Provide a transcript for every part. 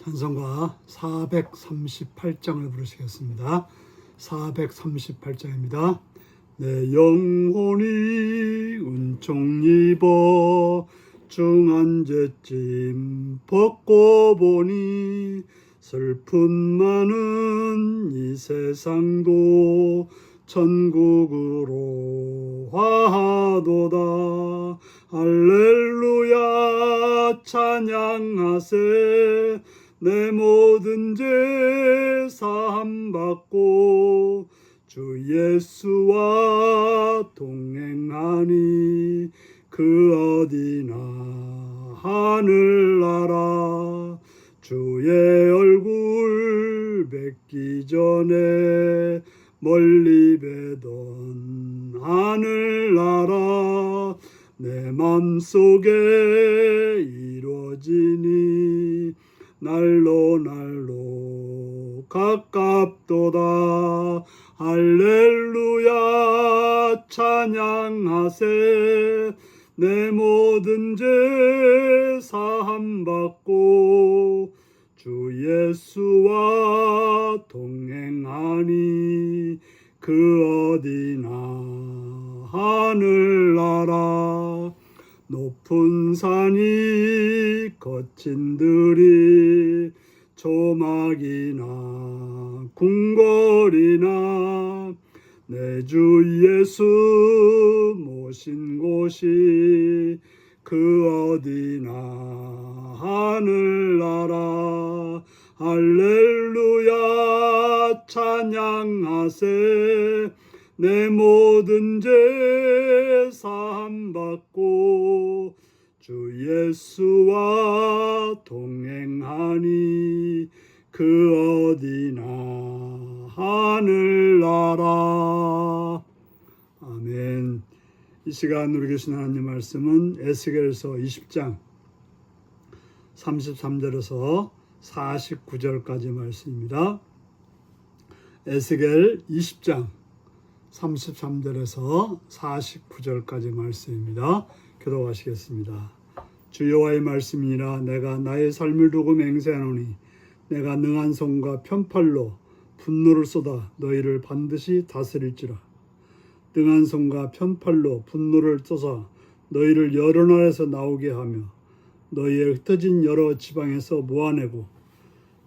찬송가 438장을 부르시겠습니다. 438장입니다. 내 영혼이 은총 입어 중한 죄짐 벗고 보니 슬픈 많은 이 세상도 천국으로 화하도다. 할렐루야 찬양하세. 내 모든 죄 사함받고 주 예수와 동행하니 그 어디나 하늘나라. 주의 얼굴 뵙기 전에 멀리 뵈던 하늘나라. 내 맘속에 이루어지니 날로 가깝도다. 할렐루야 찬양하세. 내 모든 죄 사함받고 주 예수와 동행하니 그 어디나 하늘나라. 높은 산이 거친 들이 조막이나 궁궐이나 내 주 예수 모신 곳이 그 어디나 하늘나라. 할렐루야 찬양하세. 내 모든 죄 사함받고 주 예수와 동행하니 그 어디나 하늘나라. 아멘. 이 시간 우리 계신 하나님 말씀은 에스겔서 20장 33절에서 49절까지 말씀입니다. 에스겔 20장 33절에서 49절까지 말씀입니다. 기도하시겠습니다. 주 여호와의 말씀이니라. 내가 나의 삶을 두고 맹세하노니 내가 능한 손과 편팔로 분노를 쏟아 너희를 반드시 다스릴지라. 능한 손과 편팔로 분노를 쏟아 너희를 여러 나라에서 나오게 하며 너희의 흩어진 여러 지방에서 모아내고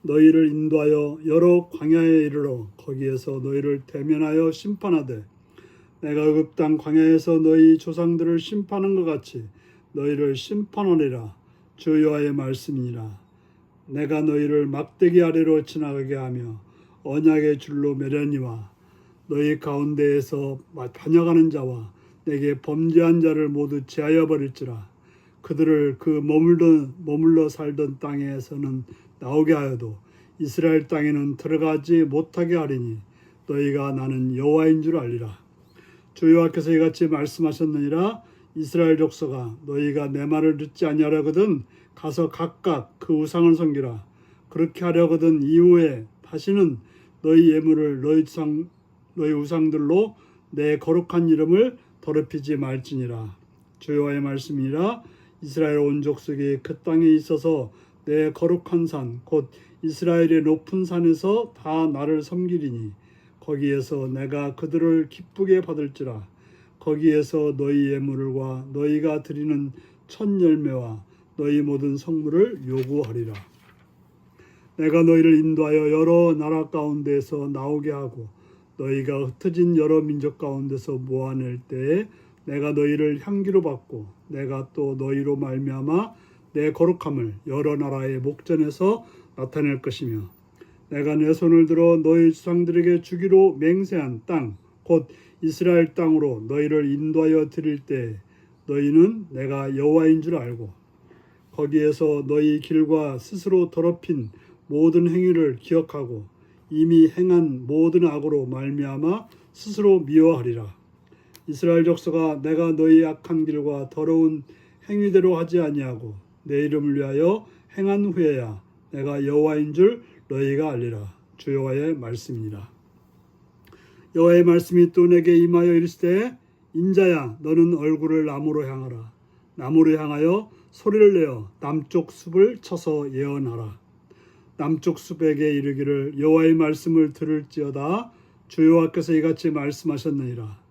너희를 인도하여 여러 광야에 이르러 거기에서 너희를 대면하여 심판하되 내가 애굽 땅 광야에서 너희 조상들을 심판한 것 같이 너희를 심판하리라. 주 여호와의 말씀이니라. 내가 너희를 막대기 아래로 지나가게 하며 언약의 줄로 매려니와 너희 가운데에서 반역하는 자와 내게 범죄한 자를 모두 제하여 버릴지라. 그들을 그 머물러 살던 땅에서는 나오게 하여도 이스라엘 땅에는 들어가지 못하게 하리니 너희가 나는 여호와인 줄 알리라. 주 여호와께서 이같이 말씀하셨느니라. 이스라엘 족속아, 너희가 내 말을 듣지 아니하려거든 가서 각각 그 우상을 섬기라. 그렇게 하려거든 이후에 다시는 너희 예물을 너희 우상들로 내 거룩한 이름을 더럽히지 말지니라. 주 여호와의 말씀이라. 이스라엘 온 족속이 그 땅에 있어서 내 거룩한 산 곧 이스라엘의 높은 산에서 다 나를 섬기리니 거기에서 내가 그들을 기쁘게 받을지라. 거기에서 너희 예물과 너희가 드리는 첫 열매와 너희 모든 성물을 요구하리라. 내가 너희를 인도하여 여러 나라 가운데서 나오게 하고 너희가 흩어진 여러 민족 가운데서 모아낼 때에 내가 너희를 향기로 받고 내가 또 너희로 말미암아 내 거룩함을 여러 나라의 목전에서 나타낼 것이며 내가 내 손을 들어 너희 조상들에게 주기로 맹세한 땅 곧 이스라엘 땅으로 너희를 인도하여 드릴 때 너희는 내가 여호와인 줄 알고 거기에서 너희 길과 스스로 더럽힌 모든 행위를 기억하고 이미 행한 모든 악으로 말미암아 스스로 미워하리라. 이스라엘 족속아, 내가 너희 악한 길과 더러운 행위대로 하지 아니하고 내 이름을 위하여 행한 후에야 내가 여호와인 줄 너희가 알리라. 주 여호와의 말씀이니라. 여호와의 말씀이 또 내게 임하여 이르시되 인자야, 너는 얼굴을 남으로 향하라. 남으로 향하여 소리를 내어 남쪽 숲을 쳐서 예언하라. 남쪽 수백에 이르기를 여호와의 말씀을 들을지어다 주 여호와께서 이같이 말씀하셨느니라.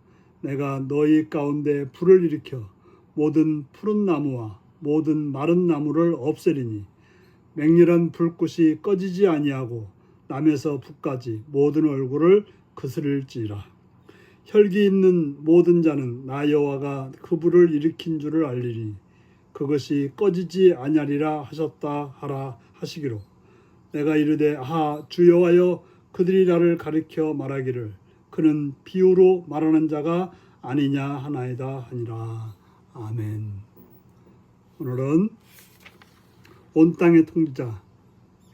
내가 너희 가운데 불을 일으켜 모든 푸른 나무와 모든 마른 나무를 없애리니 맹렬한 불꽃이 꺼지지 아니하고 남에서 북까지 모든 얼굴을 그스릴지라. 혈기 있는 모든 자는 나 여호와가 그 불을 일으킨 줄을 알리니 그것이 꺼지지 아니하리라 하셨다 하라 하시기로 내가 이르되 주 여호와여 그들이 나를 가리켜 말하기를 그는 비유로 말하는 자가 아니냐 하나이다 하니라. 아멘. 오늘은 온 땅의 통치자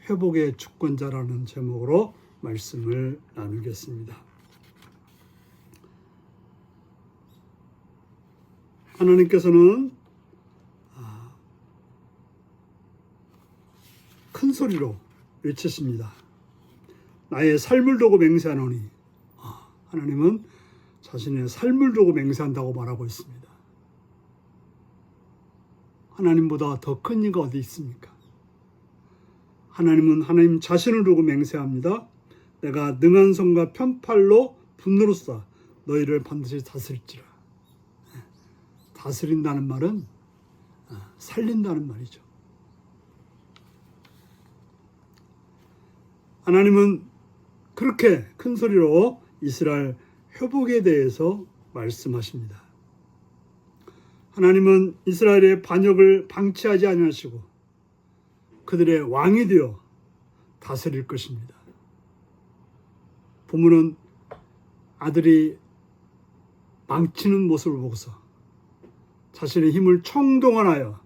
회복의 주권자라는 제목으로 말씀을 나누겠습니다. 하나님께서는 큰 소리로 외치십니다. 나의 삶을 두고 맹세하노니. 하나님은 자신의 삶을 두고 맹세한다고 말하고 있습니다. 하나님보다 더 큰 이가 어디 있습니까? 하나님은 하나님 자신을 두고 맹세합니다. 내가 능한 손과 편팔로 분노로 쏴 너희를 반드시 다스릴지라. 다스린다는 말은 살린다는 말이죠. 하나님은 그렇게 큰 소리로 이스라엘 회복에 대해서 말씀하십니다. 하나님은 이스라엘의 반역을 방치하지 아니하시고 그들의 왕이 되어 다스릴 것입니다. 부모는 아들이 망치는 모습을 보고서 자신의 힘을 총동원하여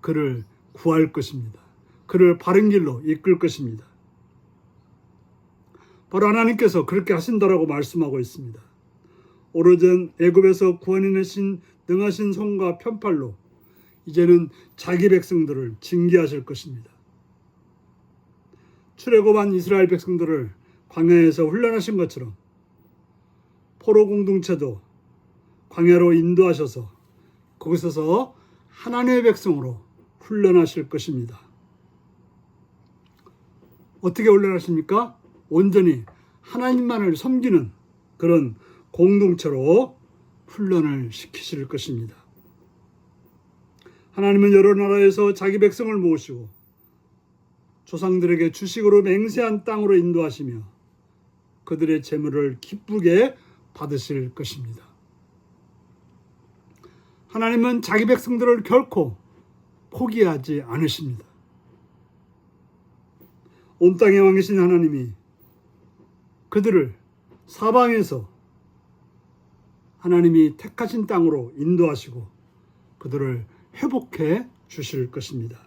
그를 구할 것입니다. 그를 바른 길로 이끌 것입니다. 바로 하나님께서 그렇게 하신다라고 말씀하고 있습니다. 오래전 애굽에서 구원해내신 능하신 손과 편팔로 이제는 자기 백성들을 징계하실 것입니다. 출애굽한 이스라엘 백성들을 광야에서 훈련하신 것처럼 포로 공동체도 광야로 인도하셔서 거기서 하나님의 백성으로 훈련하실 것입니다. 어떻게 훈련하십니까? 온전히 하나님만을 섬기는 그런 공동체로 훈련을 시키실 것입니다. 하나님은 여러 나라에서 자기 백성을 모으시고 조상들에게 주식으로 맹세한 땅으로 인도하시며 그들의 재물을 기쁘게 받으실 것입니다. 하나님은 자기 백성들을 결코 포기하지 않으십니다. 온 땅의 왕이신 하나님이 그들을 사방에서 하나님이 택하신 땅으로 인도하시고 그들을 회복해 주실 것입니다.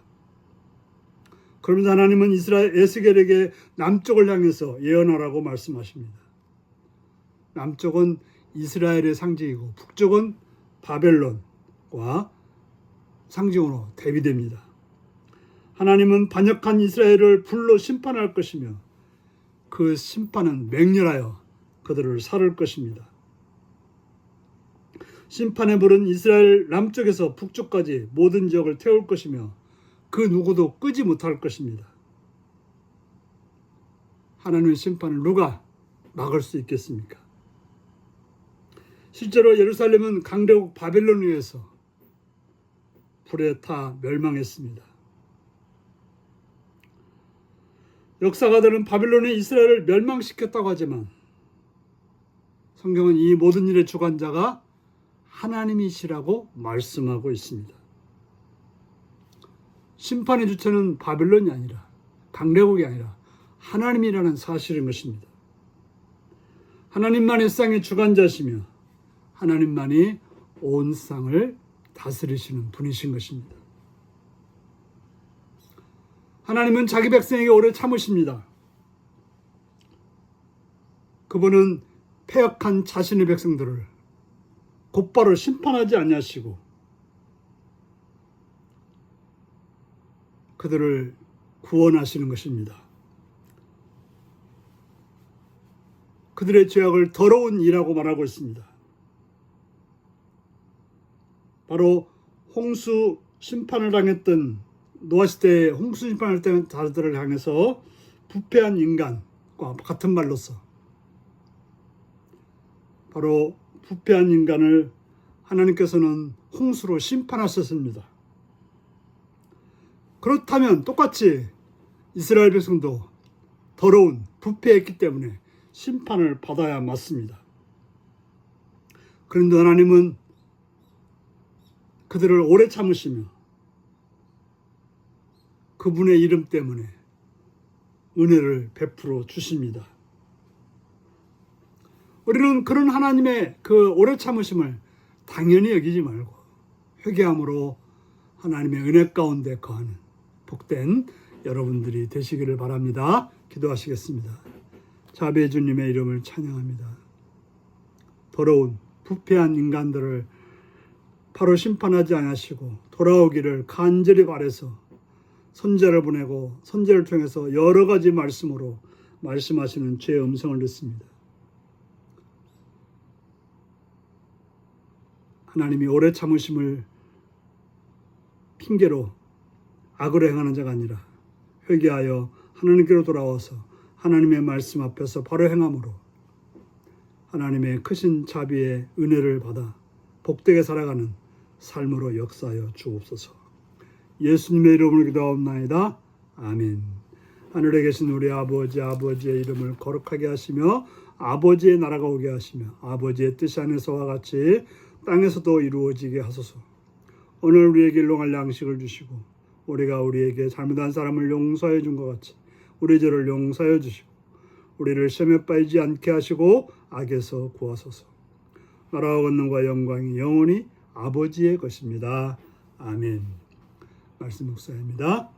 그러면서 하나님은 이스라엘 에스겔에게 남쪽을 향해서 예언하라고 말씀하십니다. 남쪽은 이스라엘의 상징이고 북쪽은 바벨론과 상징으로 대비됩니다. 하나님은 반역한 이스라엘을 불로 심판할 것이며 그 심판은 맹렬하여 그들을 살을 것입니다. 심판의 불은 이스라엘 남쪽에서 북쪽까지 모든 지역을 태울 것이며 그 누구도 끄지 못할 것입니다. 하나님의 심판을 누가 막을 수 있겠습니까? 실제로 예루살렘은 강대국 바벨론에 의해서 불에 타 멸망했습니다. 역사가들은 바벨론이 이스라엘을 멸망시켰다고 하지만 성경은 이 모든 일의 주관자가 하나님이시라고 말씀하고 있습니다. 심판의 주체는 바벨론이 아니라 강대국이 아니라 하나님이라는 사실인 것입니다. 하나님만이 쌍의 주관자시며 하나님만이 온 쌍을 다스리시는 분이신 것입니다. 하나님은 자기 백성에게 오래 참으십니다. 그분은 패역한 자신의 백성들을 곧바로 심판하지 아니하시고 그들을 구원하시는 것입니다. 그들의 죄악을 더러운 일이라고 말하고 있습니다. 바로 홍수 심판을 당했던 노아 시대에 홍수 심판할 때 자들을 향해서 부패한 인간과 같은 말로서 바로 부패한 인간을 하나님께서는 홍수로 심판하셨습니다. 그렇다면 똑같이 이스라엘 백성도 더러운 부패했기 때문에 심판을 받아야 맞습니다. 그런데 하나님은 그들을 오래 참으시며 그분의 이름 때문에 은혜를 베풀어 주십니다. 우리는 그런 하나님의 그 오래 참으심을 당연히 여기지 말고 회개함으로 하나님의 은혜 가운데 거하는 복된 여러분들이 되시기를 바랍니다. 기도하시겠습니다. 자비의 주님의 이름을 찬양합니다. 더러운 부패한 인간들을 바로 심판하지 않으시고 돌아오기를 간절히 바라서 선지자를 보내고 선지자를 통해서 여러 가지 말씀으로 말씀하시는 주의 음성을 듣습니다. 하나님이 오래 참으심을 핑계로 악으로 행하는 자가 아니라 회개하여 하나님께로 돌아와서 하나님의 말씀 앞에서 바로 행함으로 하나님의 크신 자비의 은혜를 받아 복되게 살아가는 삶으로 역사하여 주옵소서. 예수님의 이름으로 기도하옵나이다. 아멘. 하늘에 계신 우리 아버지, 아버지의 이름을 거룩하게 하시며 아버지의 나라가 오게 하시며 아버지의 뜻이 하늘에서와 같이 땅에서도 이루어지게 하소서. 오늘 우리에게 일용할 양식을 주시고 우리가 우리에게 잘못한 사람을 용서해 준 것 같이 우리 죄를 용서해 주시고 우리를 시험에 빠지지 않게 하시고 악에서 구하소서. 나라와 권능과 영광이 영원히 아버지의 것입니다. 아멘. 말씀 묵상입니다.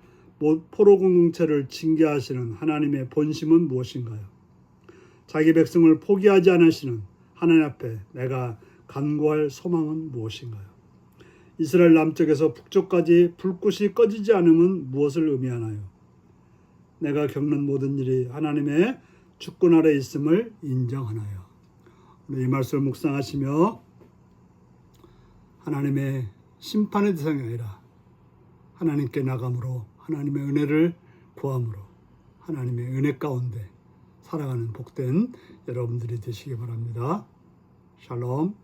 포로 공동체를 징계하시는 하나님의 본심은 무엇인가요? 자기 백성을 포기하지 않으시는 하나님 앞에 내가 간구할 소망은 무엇인가요? 이스라엘 남쪽에서 북쪽까지 불꽃이 꺼지지 않음은 무엇을 의미하나요? 내가 겪는 모든 일이 하나님의 주권 아래 있음을 인정하나요? 오늘 이 말씀을 묵상하시며 하나님의 심판의 대상이 아니라 하나님께 나감으로 하나님의 은혜를 구함으로 하나님의 은혜 가운데 살아가는 복된 여러분들이 되시기 바랍니다. 샬롬.